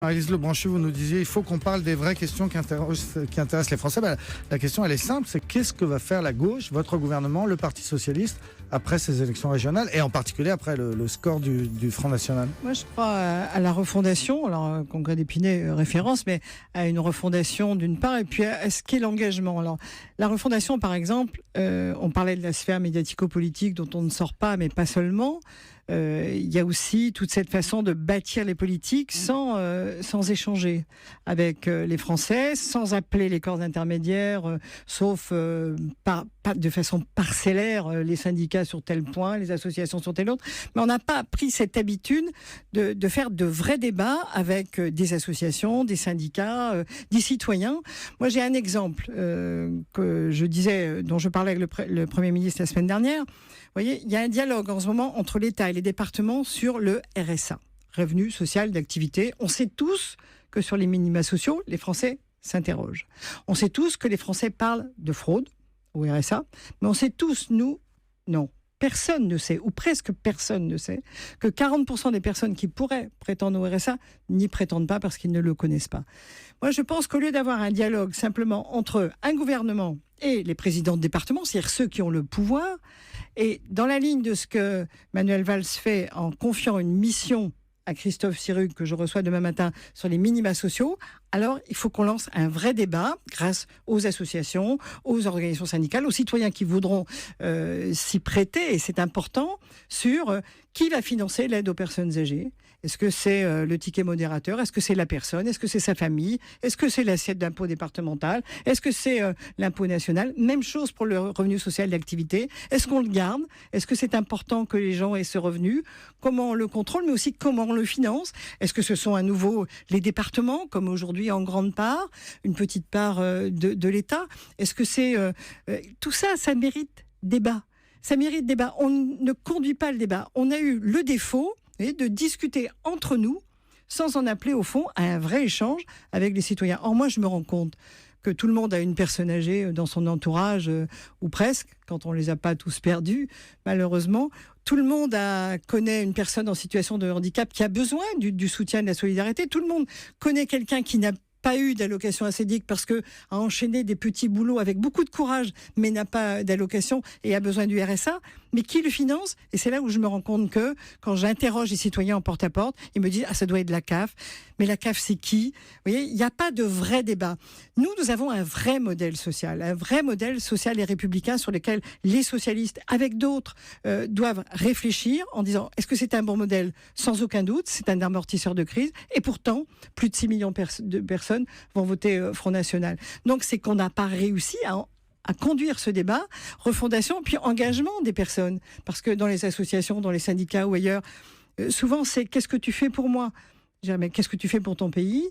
Élise Lebranchu, vous nous disiez il faut qu'on parle des vraies questions qui intéressent les Français. La question, elle est simple, c'est qu'est-ce que va faire la gauche, votre gouvernement, le Parti Socialiste, après ces élections régionales, et en particulier après le score du Front National? Moi, je crois à la refondation, alors Congrès d'Épinay référence, mais à une refondation d'une part, et puis à ce qu'est l'engagement. Alors, la refondation, par exemple, on parlait de la sphère médiatico-politique dont on ne sort pas, mais pas seulement. Il y a aussi toute cette façon de bâtir les politiques sans échanger avec les Français, sans appeler les corps intermédiaires, sauf de façon parcellaire, les syndicats sur tel point, les associations sur tel autre. Mais on n'a pas pris cette habitude de faire de vrais débats avec des associations, des syndicats, des citoyens. Moi, j'ai un exemple que je disais, dont je parlais avec le Premier ministre la semaine dernière. Vous voyez, il y a un dialogue en ce moment entre l'État et les départements sur le RSA, revenu social d'activité. On sait tous que sur les minima sociaux, les Français s'interrogent. On sait tous que les Français parlent de fraude au RSA, mais on sait tous, nous, non. Personne ne sait, ou presque personne ne sait, que 40% des personnes qui pourraient prétendre au RSA n'y prétendent pas parce qu'ils ne le connaissent pas. Moi, je pense qu'au lieu d'avoir un dialogue simplement entre un gouvernement et les présidents de département, c'est-à-dire ceux qui ont le pouvoir, et dans la ligne de ce que Manuel Valls fait en confiant une mission à Christophe Sirugue, que je reçois demain matin, sur les minima sociaux, alors il faut qu'on lance un vrai débat grâce aux associations, aux organisations syndicales, aux citoyens qui voudront s'y prêter, et c'est important, sur qui va financer l'aide aux personnes âgées. Est-ce que c'est le ticket modérateur? Est-ce que c'est la personne? Est-ce que c'est sa famille? Est-ce que c'est l'assiette d'impôt départemental? Est-ce que c'est l'impôt national? Même chose pour le revenu social d'activité. Est-ce qu'on le garde? Est-ce que c'est important que les gens aient ce revenu? Comment on le contrôle, mais aussi comment on le finance? Est-ce que ce sont à nouveau les départements, comme aujourd'hui en grande part, une petite part de l'État? Est-ce que c'est... tout ça, ça mérite débat. Ça mérite débat. On ne conduit pas le débat. On a eu le défaut de discuter entre nous sans en appeler au fond à un vrai échange avec les citoyens. Or, moi, je me rends compte que tout le monde a une personne âgée dans son entourage, ou presque, quand on les a pas tous perdus, malheureusement. Tout le monde connaît une personne en situation de handicap qui a besoin du soutien, de la solidarité. Tout le monde connaît quelqu'un qui n'a pas eu d'allocation assédique parce que a enchaîné des petits boulots avec beaucoup de courage, mais n'a pas d'allocation et a besoin du RSA. Mais qui le finance? Et c'est là où je me rends compte que quand j'interroge les citoyens en porte-à-porte, ils me disent « Ah, ça doit être la CAF ». Mais la CAF, c'est qui? Vous voyez, il n'y a pas de vrai débat. Nous avons un vrai modèle social et républicain sur lequel les socialistes, avec d'autres, doivent réfléchir en disant « Est-ce que c'est un bon modèle ?» Sans aucun doute, c'est un amortisseur de crise. Et pourtant, plus de 6 millions de personnes vont voter Front National. Donc, c'est qu'on n'a pas réussi à conduire ce débat, refondation, puis engagement des personnes. Parce que dans les associations, dans les syndicats ou ailleurs, souvent c'est « qu'est-ce que tu fais pour moi ?» Mais qu'est-ce que tu fais pour ton pays?